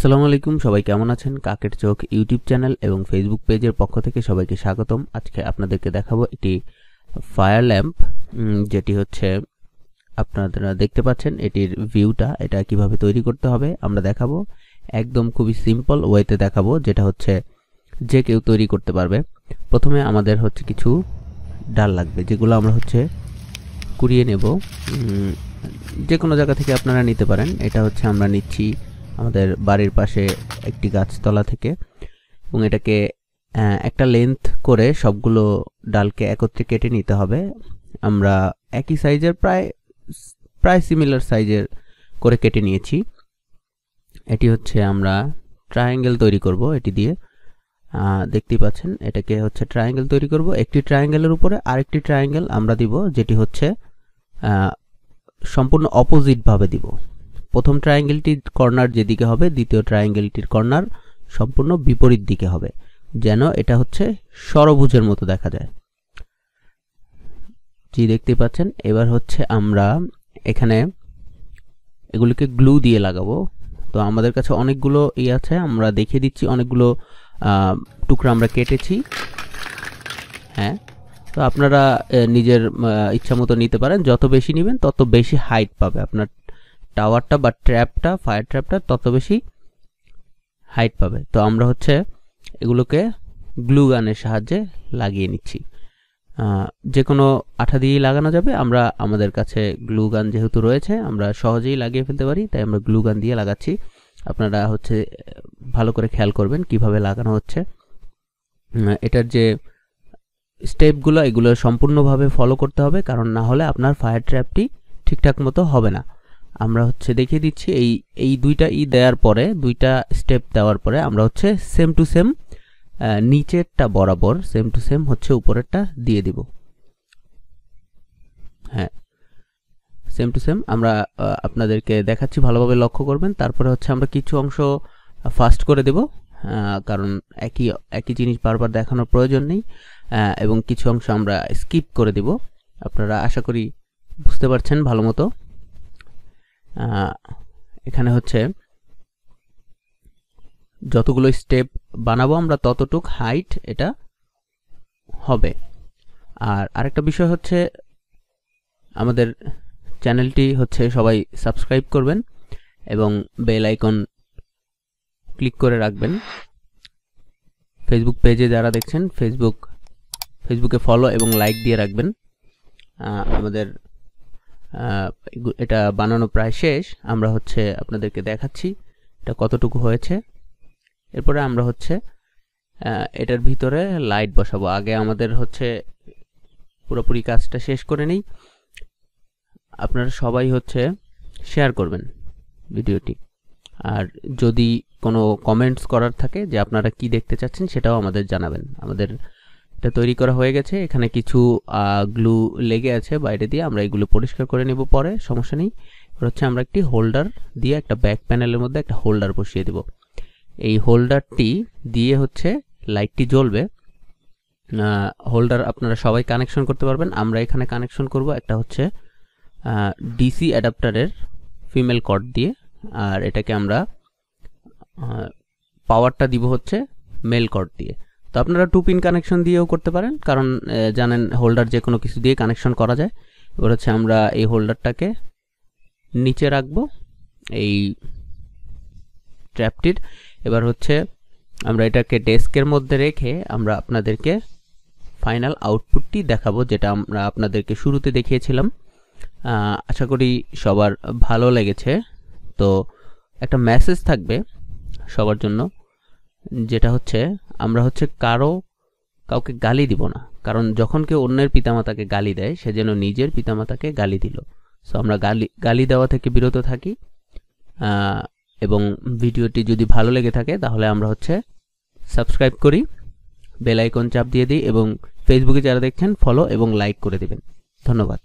আসসালামু আলাইকুম, সবাই কেমন আছেন? কাকের চোখ ইউটিউব চ্যানেল এবং ফেসবুক পেজের পক্ষ থেকে সবাইকে স্বাগতম। আজকে আপনাদেরকে দেখাবো একটি ফায়ার ল্যাম্প, যেটি হচ্ছে আপনারা দেখতে পাচ্ছেন এটির ভিউটা। এটা কিভাবে তৈরি করতে হবে আমরা দেখাবো, একদম খুবই সিম্পল ওয়েতে দেখাবো, যেটা হচ্ছে যে কেউ তৈরি করতে পারবে। প্রথমে আমাদের হচ্ছে কিছু ডাল লাগবে, যেগুলো আমরা হচ্ছে কুড়িয়ে নেব, যে কোনো জায়গা থেকে আপনারা নিতে পারেন। এটা হচ্ছে আমরা নিচ্ছি আমাদের বাড়ির পাশে একটি গাছতলা থেকে, এবং এটাকে একটা লেন্থ করে সবগুলো ডালকে একত্রে কেটে নিতে হবে। আমরা একই সাইজের প্রায় সিমিলার সাইজের করে কেটে নিয়েছি। এটি হচ্ছে আমরা ট্রায়াঙ্গেল তৈরি করব এটি দিয়ে, দেখতেই পাচ্ছেন। এটাকে হচ্ছে ট্রায়াঙ্গেল তৈরি করব। একটি ট্রায়াঙ্গেলের উপরে আরেকটি ট্রায়াঙ্গেল আমরা দিব, যেটি হচ্ছে সম্পূর্ণ অপোজিট ভাবে দিব। প্রথম ট্রায়াঙ্গেলটির কর্নার যেদিকে হবে, দ্বিতীয় ট্রায়াঙ্গেলটির কর্নার সম্পূর্ণ বিপরীত দিকে হবে, যেন এটা হচ্ছে ষড়ভুজের মতো দেখা যায়। জি, দেখতেই পাচ্ছেন। এবার হচ্ছে আমরা এখানে এগুলোকে গ্লু দিয়ে লাগাবো। তো আমাদের কাছে অনেকগুলো আছে, আমরা দেখিয়ে দিচ্ছি। অনেকগুলো টুকরা আমরা কেটেছি। হ্যাঁ, তো আপনারা নিজের ইচ্ছা মতো নিতে পারেন। যত বেশি নেবেন তত বেশি হাইট পাবে আপনার টাওয়ারটা বা ট্র্যাপটা, ফায়ার ট্র্যাপটা তত বেশি হাইট পাবে। তো আমরা হচ্ছে এগুলোকে গ্লু গানের সাহায্যে লাগিয়ে নিচ্ছি। যে কোনো আঠা দিয়েই লাগানো যাবে। আমাদের কাছে গ্লু গান যেহেতু রয়েছে, আমরা সহজেই লাগিয়ে ফেলতে পারি, তাই আমরা গ্লু গান দিয়ে লাগাচ্ছি। আপনারা হচ্ছে ভালো করে খেয়াল করবেন কিভাবে লাগানো হচ্ছে। এটার যে স্টেপগুলো, এগুলো সম্পূর্ণভাবে ফলো করতে হবে, কারণ না হলে আপনার ফায়ার ট্র্যাপটি ঠিকঠাক মতো হবে না। আমরা হচ্ছে দেখিয়ে দিচ্ছি। এই দুইটা দেওয়ার পরে, দুইটা স্টেপ দেওয়ার পরে আমরা হচ্ছে সেম টু সেম নিচেরটা বরাবর সেম টু সেম হচ্ছে উপরেরটা দিয়ে দিব। হ্যাঁ, সেম টু সেম আমরা আপনাদেরকে দেখাচ্ছি, ভালোভাবে লক্ষ্য করবেন। তারপরে হচ্ছে আমরা কিছু অংশ ফাস্ট করে দেব, কারণ একই জিনিস বারবার দেখানোর প্রয়োজন নেই, এবং কিছু অংশ আমরা স্কিপ করে দেব। আপনারা আশা করি বুঝতে পারছেন ভালো মতো। এখানে হচ্ছে যতগুলো স্টেপ বানাবো আমরা ততটুক হাইট এটা হবে। আর আরেকটা বিষয় হচ্ছে, আমাদের চ্যানেলটি হচ্ছে সবাই সাবস্ক্রাইব করবেন এবং বেল আইকন ক্লিক করে রাখবেন। ফেসবুক পেজে যারা দেখছেন, ফেসবুকে ফলো এবং লাইক দিয়ে রাখবেন। আমাদের এটা বানানো প্রায় শেষ। আমরা হচ্ছে আপনাদেরকে দেখাচ্ছি এটা কতটুকু হয়েছে। এরপরে আমরা হচ্ছে এটার ভিতরে লাইট বসাবো। আগে আমাদের হচ্ছে পুরোপুরি কাজটা শেষ করে নেই। আপনারা সবাই হচ্ছে শেয়ার করবেন ভিডিওটি, আর যদি কোনো কমেন্টস করার থাকে যে আপনারা কি দেখতে চাচ্ছেন, সেটাও আমাদের জানাবেন। আমাদের এটা তৈরি করা হয়ে গেছে। এখানে কিছু গ্লু লেগে আছে বাইরে দিয়ে, আমরা এগুলো পরিষ্কার করে নেব পরে, সমস্যা নেই। এবার হচ্ছে আমরা একটি হোল্ডার দিয়ে একটা ব্যাক প্যানেলের মধ্যে একটা হোল্ডার বসিয়ে দেব। এই হোল্ডারটি দিয়ে হচ্ছে লাইটটি জ্বলবে। হোল্ডার আপনারা সবাই কানেকশন করতে পারবেন। আমরা এখানে কানেকশন করব একটা হচ্ছে ডিসি অ্যাডাপ্টারের ফিমেল কর্ড দিয়ে, আর এটাকে আমরা পাওয়ারটা দিব হচ্ছে মেল কর্ড দিয়ে। তো আপনারা 2 পিন কানেকশন দিয়েও করতে পারেন, কারণ জানেন হোল্ডার যে কোনো কিছু দিয়ে কানেকশন করা যায়। এবার হচ্ছে আমরা এই হোল্ডারটাকে নিচে রাখবো এই ট্র্যাপটির। এবার হচ্ছে আমরা এটাকে ডেস্কের মধ্যে রেখে আমরা আপনাদেরকে ফাইনাল আউটপুটটি দেখাবো, যেটা আমরা আপনাদেরকে শুরুতে দেখিয়েছিলাম। আশা করি সবার ভালো লেগেছে। তো একটা মেসেজ থাকবে সবার জন্য, যেটা হচ্ছে আমরা হচ্ছে কাউকে গালি দিব না, কারণ যখন কেউ অন্যের পিতামাতাকে গালি দেয়, সে যেন নিজের পিতামাতাকে গালি দিল। সো আমরা গালি দেওয়া থেকে বিরত থাকি। এবং ভিডিওটি যদি ভালো লেগে থাকে তাহলে আমরা হচ্ছে সাবস্ক্রাইব করি, বেল আইকন চাপ দিয়ে দিই, এবং ফেসবুকে যারা দেখছেন ফলো এবং লাইক করে দিবেন। ধন্যবাদ।